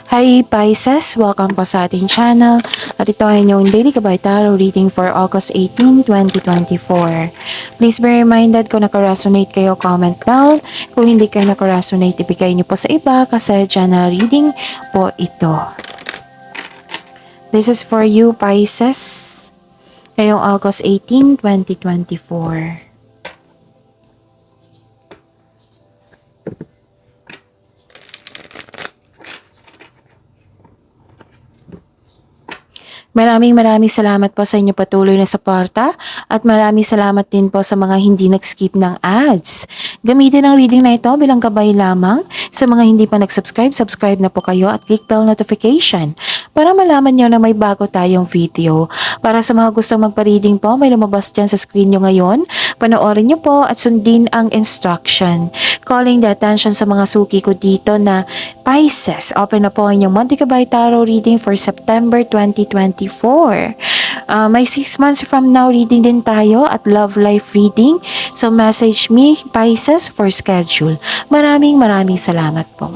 Hi Pisces! Welcome po sa ating channel at ito ay inyong Daily Gabay Tarot reading for August 18, 2024. Please be reminded kung naka-resonate kayo, comment down. Kung hindi kayo naka-resonate, ibigay niyo po sa iba kasi channel reading po ito. This is for you Pisces ngayong August 18, 2024. Maraming salamat po sa inyo patuloy na suporta at maraming salamat din po sa mga hindi nag-skip ng ads. Gamitin ang reading na ito bilang gabay lamang. Sa mga hindi pa nag-subscribe, subscribe na po kayo at click bell notification para malaman nyo na may bago tayong video. Para sa mga gustong magpa-reading po, may lumabas dyan sa screen nyo ngayon. Panoorin nyo po at sundin ang instruction. Calling the attention sa mga suki ko dito na Pisces. Open na po ang inyong Monthly Gabay Tarot reading for September 2024. May 6 months from now reading din tayo at love life reading. So message me Pisces for schedule. Maraming salamat po.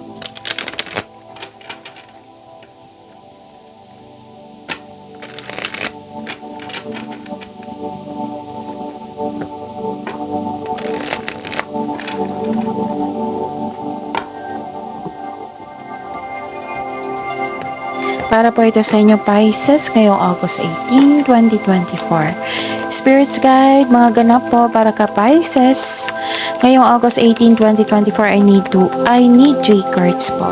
Para po ito sa inyo Pisces ngayong August 18, 2024. Spirits Guide, mga ganap po para ka Pisces. Ngayong August 18, 2024, I need 3 cards po.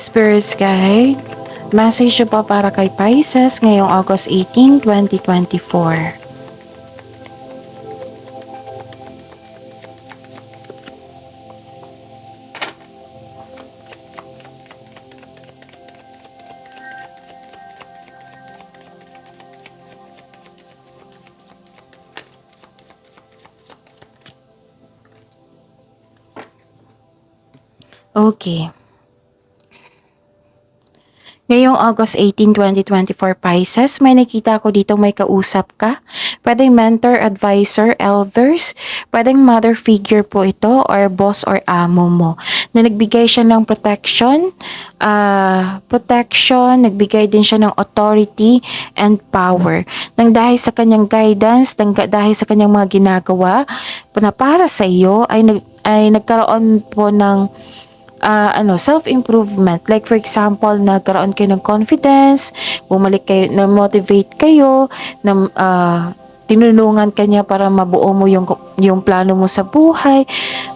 Spirits Guide, message po para kay Pisces ngayong August 18, 2024. Okay. Ngayong August 18, 2024 Pisces, may nakita ko dito may kausap ka. Pwedeng mentor, advisor, elders. Pwedeng mother figure po ito or boss or amo mo. Na nagbigay siya ng protection, nagbigay din siya ng authority and power. Nang dahil sa kanyang guidance, dahil sa kanyang mga ginagawa na para sa iyo ay nagkaroon po ng self-improvement. Like for example, nagkaroon kayo ng confidence, bumalik kayo, na-motivate kayo, tinulungan kanya para mabuo mo yung plano mo sa buhay.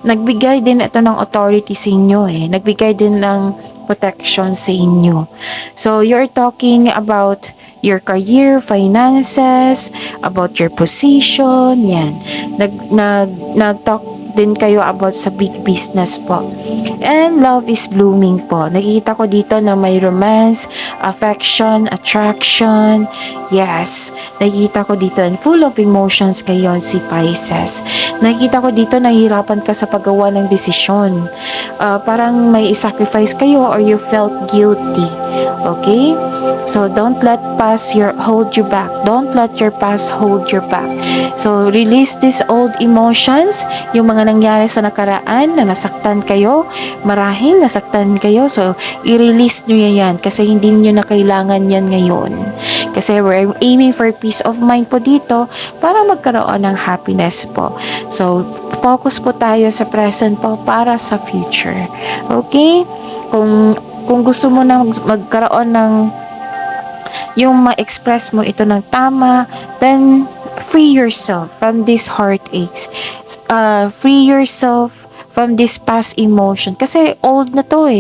Nagbigay din ito ng authority sa inyo Nagbigay din ng protection sa inyo. So, you're talking about your career, finances, about your position, yan. Nag-talk din kayo about sa big business po. And love is blooming po. Nakikita ko dito na may romance, affection, attraction. Yes, nakikita ko dito and full of emotions kayo si Pisces. Nakikita ko dito nahihirapan ka sa paggawa ng desisyon. Parang may sacrifice kayo or you felt guilty. Okay? So don't let hold you back. Don't let your past hold you back. So release these old emotions, yung mga nangyari sa nakaraan na nasaktan kayo, marahil nasaktan kayo. So i-release nyo yan kasi hindi nyo na kailangan yan ngayon. Kasi we're aiming for peace of mind po dito para magkaroon ng happiness po. So focus po tayo sa present po para sa future. Okay? Kung gusto mo na magkaroon ng yung ma-express mo ito ng tama, then free yourself from these heartaches. Free yourself from this past emotion. Kasi old na to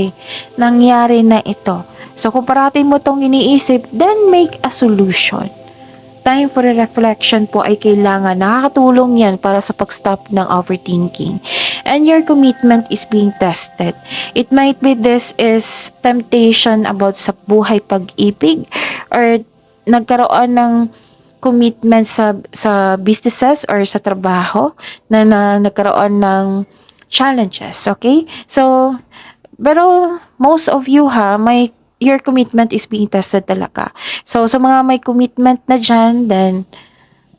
Nangyari na ito. So kung parating mo tong iniisip, then make a solution. time for reflection po ay kailangan. Nakakatulong yan para sa pag-stop ng overthinking. And your commitment is being tested. It might be this is temptation about sa buhay pag-ibig or nagkaroon ng commitment sa businesses or sa trabaho na nagkaroon ng challenges, okay? So, pero most of you your commitment is being tested talaga. So, sa mga may commitment na dyan, then,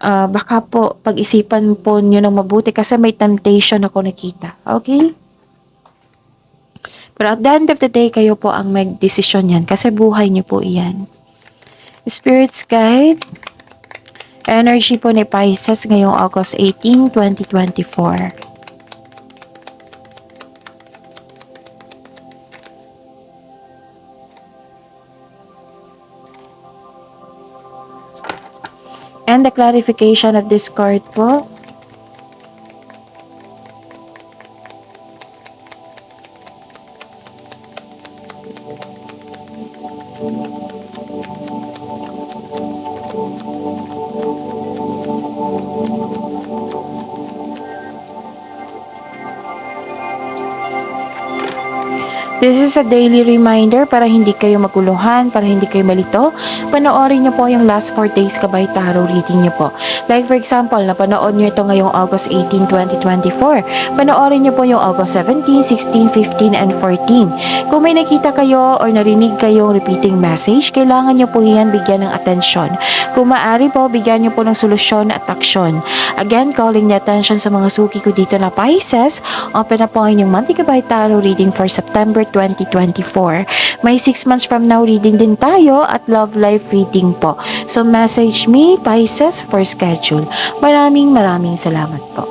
baka po, pag-isipan po nyo ng mabuti kasi may temptation ako nakita. Okay? Pero at the end of the day, kayo po ang mag-desisyon yan kasi buhay nyo po iyan. Spirits Guide, energy po ni Pisces ngayong August 18, 2024. And the clarification of this card po. This is a daily reminder para hindi kayo maguluhan, para hindi kayo malito. Panoorin nyo po yung last 4 days kabay tarot reading nyo po. Like for example, napanood nyo ito ngayong August 18, 2024. Panoorin nyo po yung August 17, 16, 15, and 14. Kung may nakita kayo or narinig kayong repeating message, kailangan nyo po yan bigyan ng atensyon. Kung maaari po, bigyan nyo po ng solusyon at aksyon. Again, calling the attention sa mga suki ko dito na Pisces, open na po ang inyong monthly kabay tarot reading for September 2024. May 6 months from now reading din tayo at love life reading po. So message me Pisces for schedule. Maraming salamat po.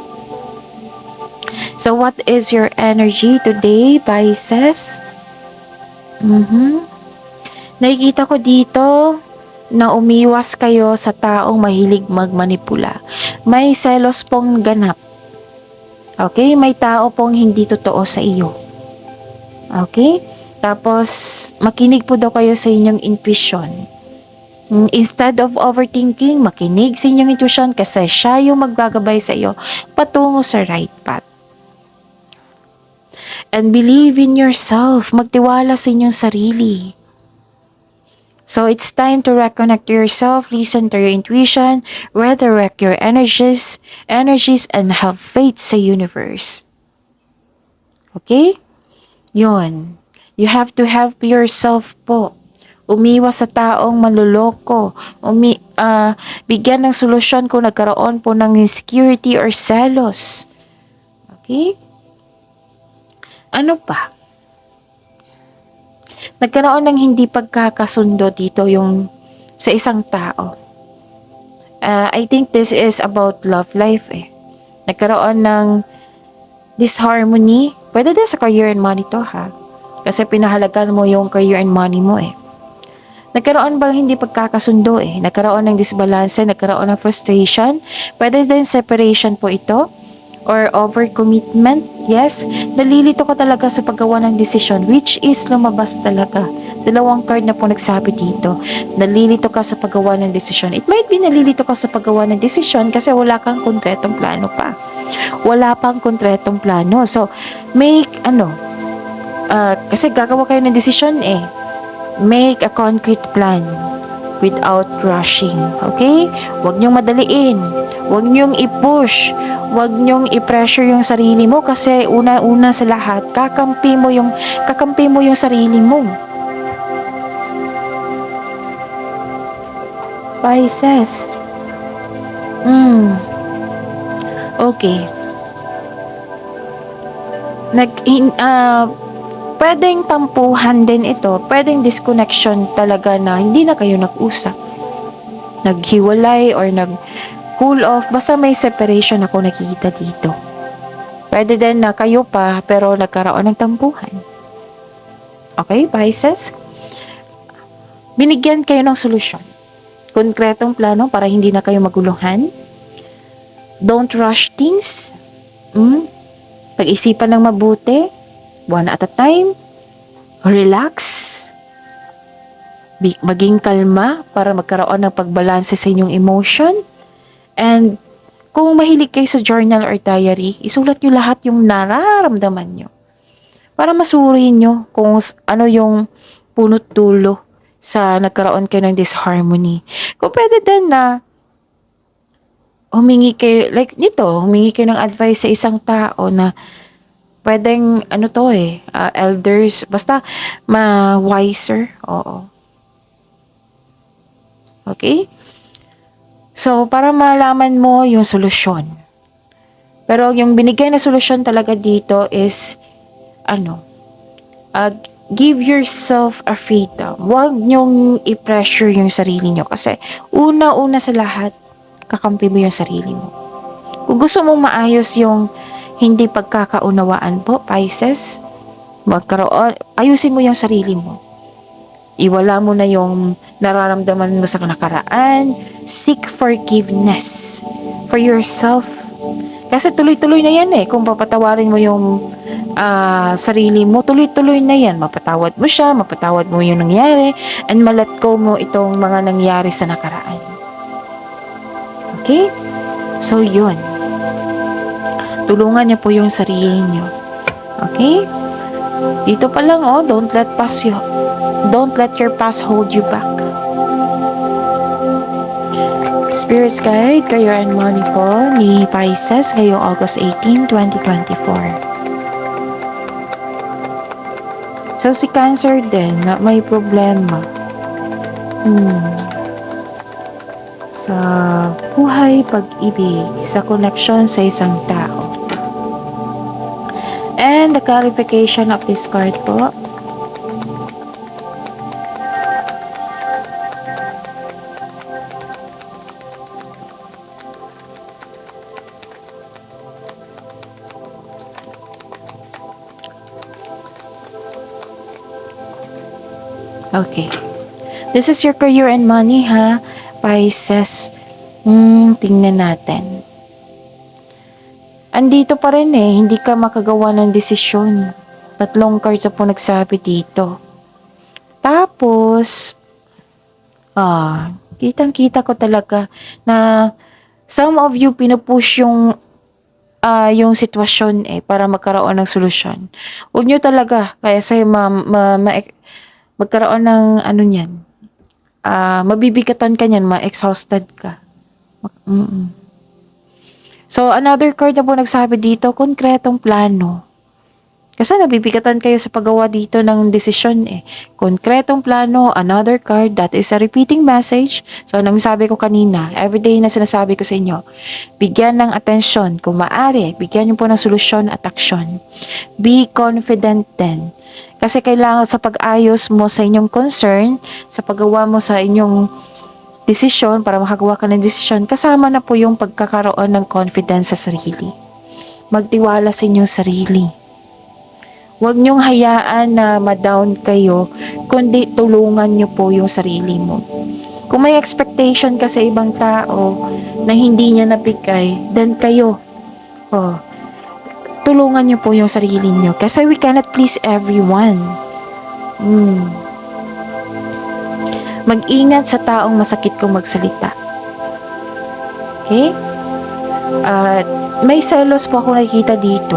So what is your energy today, Pisces? Nakikita ko dito na umiwas kayo sa taong mahilig magmanipula. May selos pong ganap. Okay? May tao pong hindi totoo sa iyo. Okay? Tapos, makinig po daw kayo sa inyong intuition. Instead of overthinking, makinig sa inyong intuition kasi siya yung maggagabay sa iyo patungo sa right path. And believe in yourself. Magtiwala sa inyong sarili. So, it's time to reconnect to yourself, listen to your intuition, redirect your energies, and have faith sa universe. Okay? Yun. You have to help yourself po. Umiwas sa taong manloloko. Bigyan ng solusyon kung nagkaroon po ng insecurity or selos. Okay? Ano pa? Nagkaroon ng hindi pagkakasundo dito yung sa isang tao. I think this is about love life eh. Nagkaroon ng disharmony. Pwede din sa career and money to ha. Kasi pinahalagan mo yung career and money mo eh. Nagkaroon bang hindi pagkakasundo eh. Nagkaroon ng disbalance, nagkaroon ng frustration. Pwede din separation po ito. Or overcommitment. Yes, nalilito ka talaga sa paggawa ng desisyon. Which is lumabas talaga. 2 card na po nagsabi dito. Nalilito ka sa paggawa ng desisyon. It might be nalilito ka sa paggawa ng desisyon kasi wala kang konkretong plano pa. Wala pang konkretong plano. So, make kasi gagawa kayo ng desisyon eh. Make a concrete plan without rushing. Okay? Huwag niyong madaliin. Huwag niyong i-push. Huwag niyong i-pressure yung sarili mo kasi una-una sa lahat, kakampi mo yung sarili mo. Pisces. Okay. Pwedeng tampuhan din ito. Pwedeng disconnection talaga na hindi na kayo nag-usap. Naghiwalay or nag-cool off. Basta may separation ako nakikita dito. Pwede din na kayo pa pero nagkaroon ng tampuhan. Okay, Pisces? Binigyan kayo ng solusyon. Konkretong plano para hindi na kayo maguluhan. Don't rush things. Pag-isipan ng mabuti. One at a time. Relax. maging kalma para magkaroon ng pagbalanse sa inyong emotion. And kung mahilig kayo sa journal or diary, isulat nyo lahat yung nararamdaman nyo para masuri nyo kung ano yung punot dulo sa nagkaroon kayo ng disharmony. Kung pwede din na humingi kayo, like nito, humingi kayo ng advice sa isang tao na pwedeng, ano to elders, basta ma-wiser, oo. Okay? So, para malaman mo yung solusyon. Pero yung binigay na solusyon talaga dito is, uh, give yourself a freedom. Huwag nyong i-pressure yung sarili nyo. Kasi, una-una sa lahat, kakampi mo yung sarili mo. Kung gusto mong maayos yung hindi pagkakaunawaan po, Pisces, ayusin mo yung sarili mo. Iwala mo na yung nararamdaman mo sa nakaraan. Seek forgiveness for yourself. Kasi tuloy-tuloy na yan kung papatawarin mo yung sarili mo, tuloy-tuloy na yan. Mapatawad mo siya, mapatawad mo yung nangyari, and malet go mo itong mga nangyari sa nakaraan. Okay? So, yun. Tulungan niyo po yung sarili niyo. Okay? Dito pa lang, don't let your past hold you back. Spirits Guide, Career and Money po ni Pisces ngayong August 18, 2024. So, si Cancer din na may problema. Sa buhay, pag-ibig, sa connection sa isang tao. And the clarification of this card po. Okay. This is your career and money, ha? Pisces. Tingnan natin. Andito pa rin hindi ka makagawa ng desisyon. 3 cards na po nagsabi dito. Tapos, kitang-kita ko talaga na some of you pinupush yung sitwasyon para magkaroon ng solusyon. Huwag nyo talaga, kaya sa'yo magkaroon ng niyan. Mabibigatan ka niyan, ma-exhausted ka. So, another card na po nagsabi dito, konkretong plano. Kasi nabibigatan kayo sa paggawa dito ng desisyon Konkretong plano, another card, that is a repeating message. So, anong sabi ko kanina, everyday na sinasabi ko sa inyo, bigyan ng atensyon. Kung maaari, bigyan niyo po ng solusyon at aksyon. Be confident din. Kasi kailangan sa pag-ayos mo sa inyong concern, sa paggawa mo sa inyong desisyon, para makagawa ka ng desisyon, kasama na po yung pagkakaroon ng confidence sa sarili. Magtiwala sa inyong sarili. Huwag niyong hayaan na ma-down kayo, kundi tulungan niyo po yung sarili mo. Kung may expectation ka sa ibang tao na hindi niya nabigay, then kayo, tulungan niyo po yung sarili niyo. Kasi we cannot please everyone. Mag-ingat sa taong masakit kung magsalita. Okay? May selos po ako nakikita dito.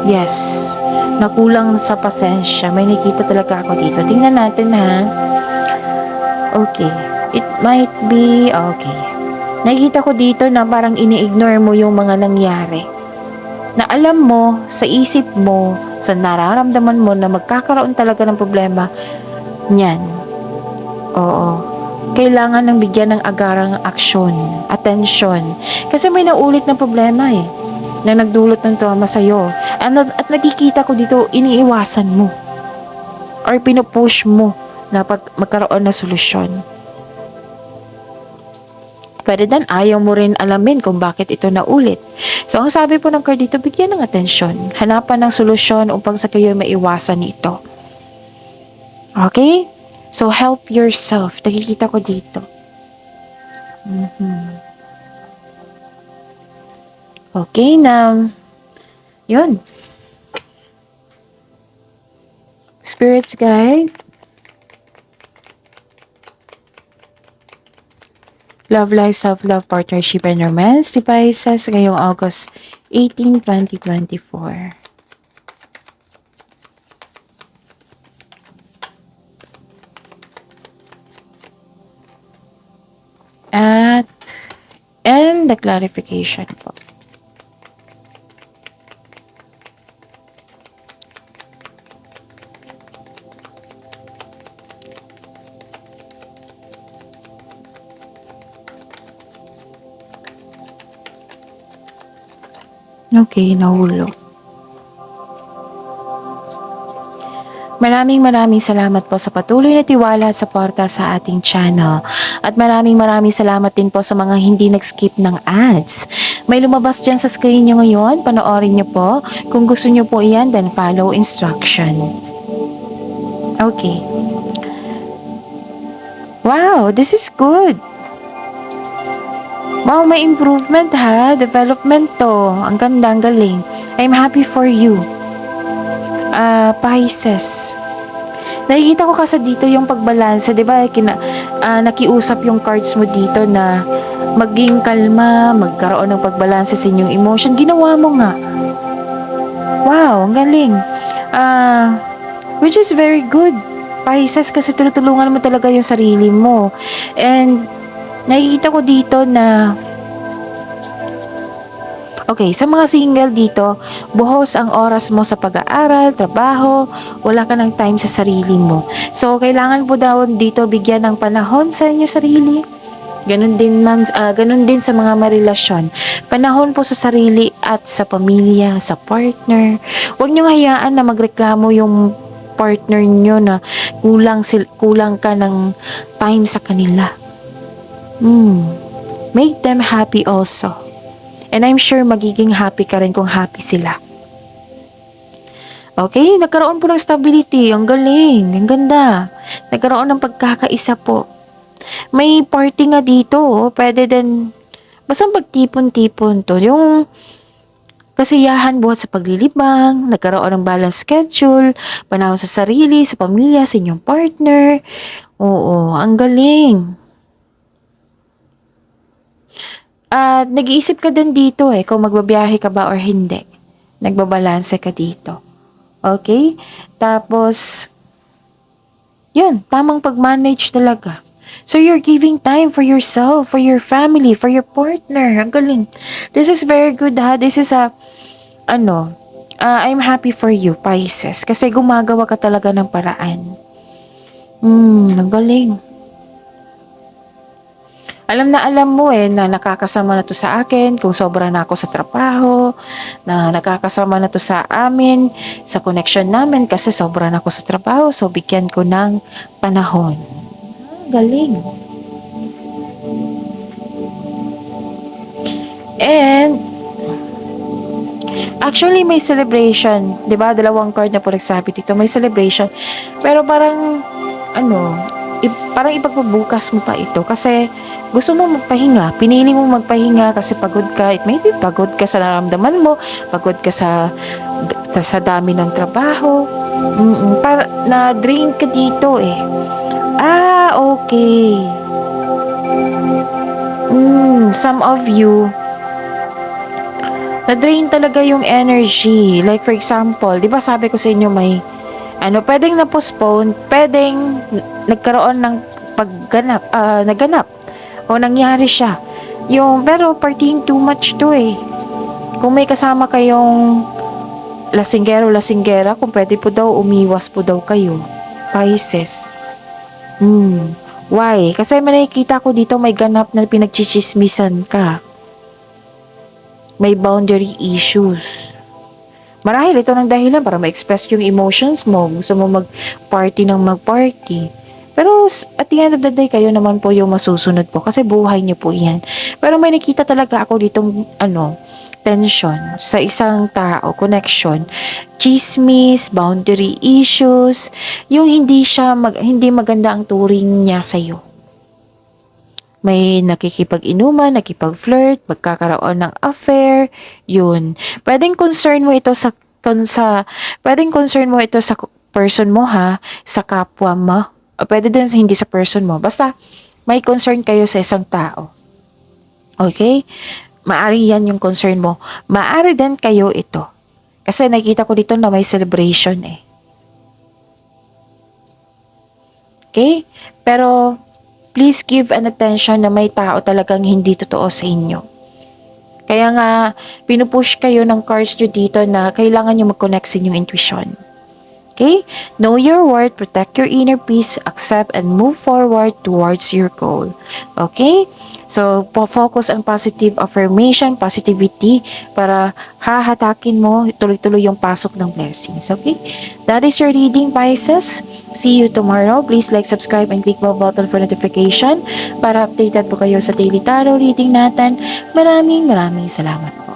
Yes. Nakulang sa pasensya. May nakita talaga ako dito. Tingnan natin, ha. Okay. It might be, okay. Nakikita ko dito na parang ini-ignore mo yung mga nangyari. Na alam mo, sa isip mo, sa nararamdaman mo na magkakaroon talaga ng problema, niyan. Oo. Kailangan ng bigyan ng agarang aksyon, atensyon. Kasi may naulit na problema na nagdulot ng trauma sa'yo. At nakikita ko dito, iniiwasan mo. Or pinupush mo na magkaroon ng solusyon. Pwede din, ayaw mo rin alamin kung bakit ito naulit. So, ang sabi po ng card dito, bigyan ng atensyon. Hanapan ng solusyon upang sa kayo maiwasan ito. Okay? So, help yourself. Nakikita ko dito. Okay, na yun. Spirits guide. Love life, self-love, partnership, and romance devices ngayong August 18, 2024. At, and the clarification po. Okay, nahulog. Maraming salamat po sa patuloy na tiwala at suporta sa ating channel. At maraming salamat din po sa mga hindi nag-skip ng ads. May lumabas dyan sa screen nyo ngayon, panoorin nyo po. Kung gusto nyo po iyan, then follow instruction. Okay. Wow, this is good. Wow, may improvement ha. Development to. Ang ganda, ang galing. I'm happy for you. Pisces. Nakikita ko kasi dito yung pagbalanse, 'di ba? Nakiusap yung cards mo dito na maging kalma, magkaroon ng pagbalanse sa inyong emotion. Ginawa mo nga. Wow, ang galing. Which is very good. Pisces, kasi tinutulungan mo talaga yung sarili mo. And nakikita ko dito na okay, sa mga single dito, buhos ang oras mo sa pag-aaral, trabaho, wala ka ng time sa sarili mo. So, kailangan po daw dito bigyan ng panahon sa inyo sarili. Ganun din sa mga marelasyon. Panahon po sa sarili at sa pamilya, sa partner. Huwag niyong hayaan na magreklamo yung partner niyo na kulang ka ng time sa kanila. Make them happy also. And I'm sure magiging happy ka rin kung happy sila. Okay, nagkaroon po ng stability. Ang galing, ang ganda. Nagkaroon ng pagkakaisa po. May party nga dito. Pwede din, basta pagtipon-tipon to. Yung kasiyahan buhat sa paglilibang, nagkaroon ng balance schedule, panahon sa sarili, sa pamilya, sa inyong partner. Oo, ang galing. At nag-iisip ka din dito kung magbabiyahe ka ba or hindi. Nagbabalanse ka dito. Okay? Tapos, yun, tamang pag-manage talaga. So, you're giving time for yourself, for your family, for your partner. Ang galing. This is very good ha. This is I'm happy for you, Pisces. Kasi gumagawa ka talaga ng paraan. Ang galing. Alam mo na nakakasama na to sa akin kung sobra na ako sa trabaho, na nakakasama na to sa amin, sa connection namin kasi sobra na ako sa trabaho, so bigyan ko ng panahon. Galing. And actually may celebration, 'di ba? Dalawang card na po nagsabi dito, may celebration. Pero parang parang ipagbubukas mo pa ito kasi gusto mo magpahinga, pinili mo magpahinga kasi pagod ka. It may be pagod ka sa nararamdaman mo, pagod ka sa dami ng trabaho. Para na-drain ka dito okay. Some of you na-drain talaga yung energy. Like for example, di ba sabi ko sa inyo may pwedeng na-postpone, pwedeng nagkaroon ng naganap o nangyari siya. Pero partying too much to Kung may kasama kayong lasinggero-lasinggera, kung pwede po daw, umiwas po daw kayo. Pisces. Why? Kasi may nakikita ko dito may ganap na pinagchichismisan ka. May boundary issues. Marahil ito ng dahilan para ma-express yung emotions mo. Gusto mo mag-party ng mag-party. Pero at the end of the day, kayo naman po yung masusunod po kasi buhay niyo po yan. Pero may nakita talaga ako ditong tension sa isang tao, connection, chismis, boundary issues, yung hindi maganda ang turing niya sa'yo. May nakikipag-inuman, nakipag-flirt, magkakaroon ng affair, yun. Pwedeng concern mo ito sa person mo sa kapwa mo. O pwede din hindi sa person mo. Basta may concern kayo sa isang tao. Okay? Maari yan yung concern mo. Maari din kayo ito. Kasi nakita ko dito na may celebration eh. Okay? Pero, please give an attention na may tao talagang hindi totoo sa inyo. Kaya nga, pinupush kayo ng cards nyo dito na kailangan nyo mag-connect sa inyong intuition. Okay? Know your worth, protect your inner peace, accept and move forward towards your goal. Okay? So, focus on positive affirmation, positivity, para hahatakin mo tuloy-tuloy yung pasok ng blessings. Okay? That is your reading, Pisces. See you tomorrow. Please like, subscribe, and click the button for notification para updated po kayo sa daily tarot reading natin. Maraming salamat.